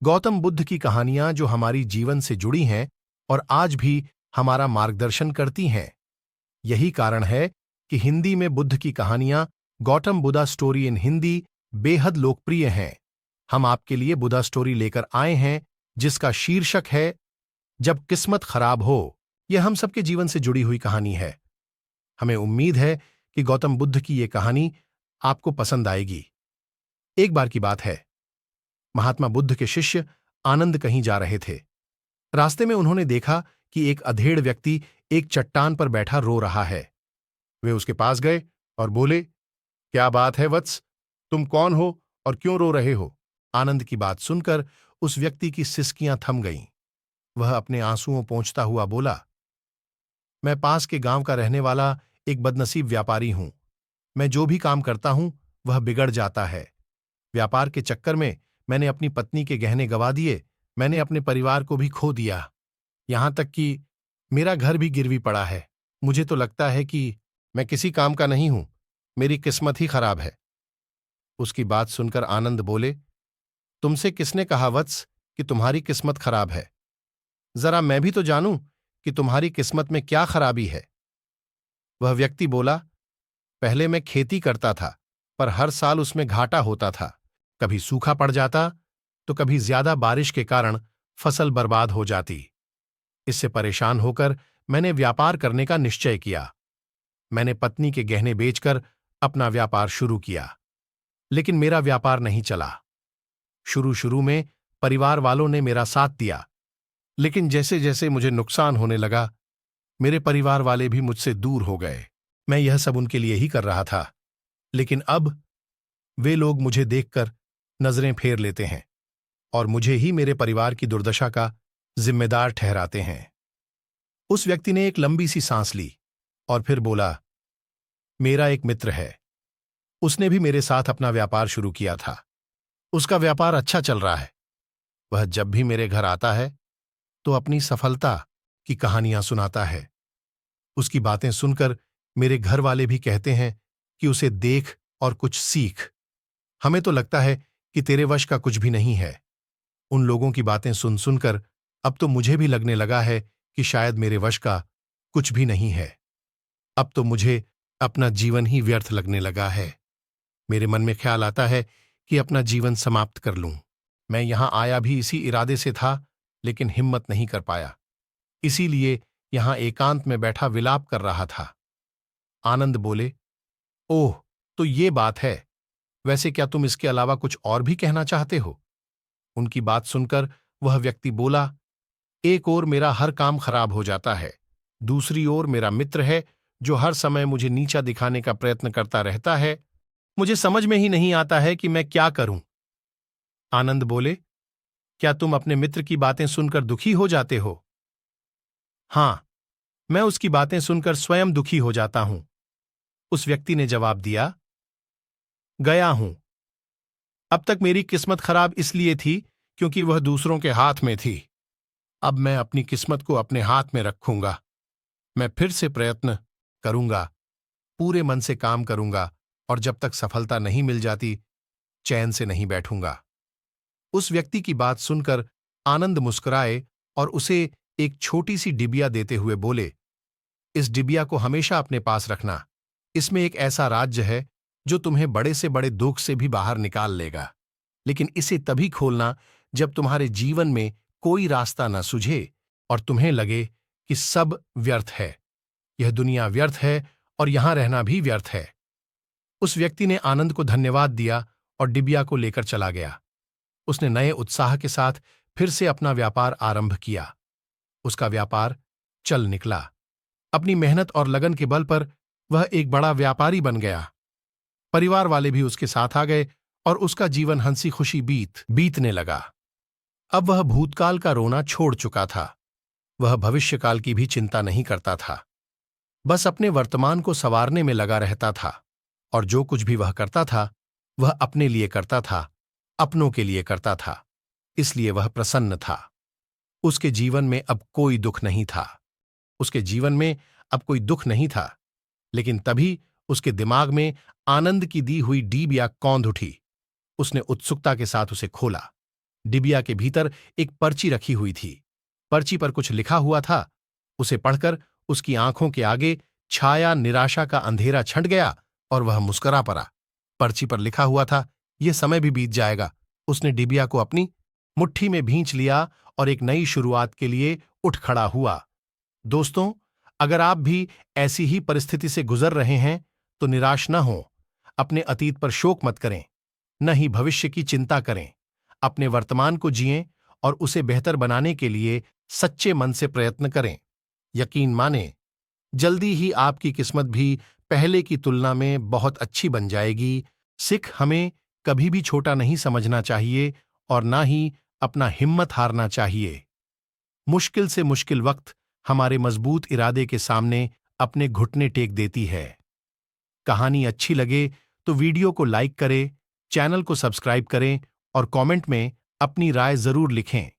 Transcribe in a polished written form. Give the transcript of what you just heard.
गौतम बुद्ध की कहानियां जो हमारी जीवन से जुड़ी हैं और आज भी हमारा मार्गदर्शन करती हैं। यही कारण है कि हिंदी में बुद्ध की कहानियां गौतम बुद्धा स्टोरी इन हिंदी बेहद लोकप्रिय हैं। हम आपके लिए बुद्धा स्टोरी लेकर आए हैं जिसका शीर्षक है जब किस्मत खराब हो। यह हम सबके जीवन से जुड़ी हुई कहानी है। हमें उम्मीद है कि गौतम बुद्ध की यह कहानी आपको पसंद आएगी। एक बार की बात है, महात्मा बुद्ध के शिष्य आनंद कहीं जा रहे थे। रास्ते में उन्होंने देखा कि एक अधेड़ व्यक्ति एक चट्टान पर बैठा रो रहा है। वे उसके पास गए और बोले, क्या बात है वत्स, तुम कौन हो और क्यों रो रहे हो? आनंद की बात सुनकर उस व्यक्ति की सिसकियां थम गईं। वह अपने आंसुओं पोंछता हुआ बोला, मैं पास के गांव का रहने वाला एक बदनसीब व्यापारी हूं। मैं जो भी काम करता हूं वह बिगड़ जाता है। व्यापार के चक्कर में मैंने अपनी पत्नी के गहने गंवा दिए, मैंने अपने परिवार को भी खो दिया, यहां तक कि मेरा घर भी गिरवी पड़ा है। मुझे तो लगता है कि मैं किसी काम का नहीं हूं, मेरी किस्मत ही खराब है। उसकी बात सुनकर आनंद बोले, तुमसे किसने कहा वत्स कि तुम्हारी किस्मत खराब है? जरा मैं भी तो जानूं कि तुम्हारी किस्मत में क्या खराबी है। वह व्यक्ति बोला, पहले मैं खेती करता था, पर हर साल उसमें घाटा होता था। कभी सूखा पड़ जाता तो कभी ज्यादा बारिश के कारण फसल बर्बाद हो जाती। इससे परेशान होकर मैंने व्यापार करने का निश्चय किया। मैंने पत्नी के गहने बेचकर अपना व्यापार शुरू किया, लेकिन मेरा व्यापार नहीं चला। शुरू शुरू में परिवार वालों ने मेरा साथ दिया, लेकिन जैसे जैसे मुझे नुकसान होने लगा, मेरे परिवार वाले भी मुझसे दूर हो गए। मैं यह सब उनके लिए ही कर रहा था, लेकिन अब वे लोग मुझे देखकर नजरें फेर लेते हैं और मुझे ही मेरे परिवार की दुर्दशा का जिम्मेदार ठहराते हैं। उस व्यक्ति ने एक लंबी सी सांस ली और फिर बोला, मेरा एक मित्र है, उसने भी मेरे साथ अपना व्यापार शुरू किया था। उसका व्यापार अच्छा चल रहा है। वह जब भी मेरे घर आता है तो अपनी सफलता की कहानियां सुनाता है। उसकी बातें सुनकर मेरे घर वाले भी कहते हैं कि उसे देख और कुछ सीख। हमें तो लगता है कि तेरे वश का कुछ भी नहीं है। उन लोगों की बातें सुन सुनकर अब तो मुझे भी लगने लगा है कि शायद मेरे वश का कुछ भी नहीं है। अब तो मुझे अपना जीवन ही व्यर्थ लगने लगा है। मेरे मन में ख्याल आता है कि अपना जीवन समाप्त कर लूं। मैं यहां आया भी इसी इरादे से था, लेकिन हिम्मत नहीं कर पाया। इसीलिए यहां एकांत में बैठा विलाप कर रहा था। आनंद बोले, ओह, तो ये बात है। वैसे क्या तुम इसके अलावा कुछ और भी कहना चाहते हो? उनकी बात सुनकर वह व्यक्ति बोला, एक ओर मेरा हर काम खराब हो जाता है, दूसरी ओर मेरा मित्र है जो हर समय मुझे नीचा दिखाने का प्रयत्न करता रहता है। मुझे समझ में ही नहीं आता है कि मैं क्या करूं। आनंद बोले, क्या तुम अपने मित्र की बातें सुनकर दुखी हो जाते हो? हां, मैं उसकी बातें सुनकर स्वयं दुखी हो जाता हूं। उस व्यक्ति ने जवाब दिया, गया हूं। अब तक मेरी किस्मत खराब इसलिए थी क्योंकि वह दूसरों के हाथ में थी। अब मैं अपनी किस्मत को अपने हाथ में रखूंगा। मैं फिर से प्रयत्न करूंगा, पूरे मन से काम करूंगा और जब तक सफलता नहीं मिल जाती चैन से नहीं बैठूंगा। उस व्यक्ति की बात सुनकर आनंद मुस्कुराए और उसे एक छोटी सी डिबिया देते हुए बोले, इस डिबिया को हमेशा अपने पास रखना। इसमें एक ऐसा राज्य है जो तुम्हें बड़े से बड़े दुख से भी बाहर निकाल लेगा, लेकिन इसे तभी खोलना जब तुम्हारे जीवन में कोई रास्ता न सूझे और तुम्हें लगे कि सब व्यर्थ है। यह दुनिया व्यर्थ है और यहां रहना भी व्यर्थ है। उस व्यक्ति ने आनंद को धन्यवाद दिया और डिबिया को लेकर चला गया। उसने नए उत्साह के साथ फिर से अपना व्यापार आरंभ किया। उसका व्यापार चल निकला। अपनी मेहनत और लगन के बल पर वह एक बड़ा व्यापारी बन गया। परिवार वाले भी उसके साथ आ गए और उसका जीवन हंसी खुशी बीतने लगा। अब वह भूतकाल का रोना छोड़ चुका था। वह भविष्यकाल की भी चिंता नहीं करता था, बस अपने वर्तमान को संवारने में लगा रहता था और जो कुछ भी वह करता था वह अपने लिए करता था, अपनों के लिए करता था। इसलिए वह प्रसन्न था। उसके जीवन में अब कोई दुख नहीं था। उसके जीवन में अब कोई दुख नहीं था, लेकिन तभी उसके दिमाग में आनंद की दी हुई डिबिया कौंध उठी। उसने उत्सुकता के साथ उसे खोला। डिबिया के भीतर एक पर्ची रखी हुई थी। पर्ची पर कुछ लिखा हुआ था। उसे पढ़कर उसकी आंखों के आगे छाया निराशा का अंधेरा छंट गया और वह मुस्कुरा पड़ा। पर्ची पर लिखा हुआ था, यह समय भी बीत जाएगा। उसने डिबिया को अपनी मुट्ठी में भींच लिया और एक नई शुरुआत के लिए उठ खड़ा हुआ। दोस्तों, अगर आप भी ऐसी ही परिस्थिति से गुजर रहे हैं तो निराश न हो। अपने अतीत पर शोक मत करें, न ही भविष्य की चिंता करें। अपने वर्तमान को जिएं और उसे बेहतर बनाने के लिए सच्चे मन से प्रयत्न करें। यकीन माने, जल्दी ही आपकी किस्मत भी पहले की तुलना में बहुत अच्छी बन जाएगी। हमें कभी भी छोटा नहीं समझना चाहिए और ना ही अपना हिम्मत हारना चाहिए। मुश्किल से मुश्किल वक्त हमारे मजबूत इरादे के सामने अपने घुटने टेक देती है। कहानी अच्छी लगे तो वीडियो को लाइक करें, चैनल को सब्सक्राइब करें और कमेंट में अपनी राय जरूर लिखें।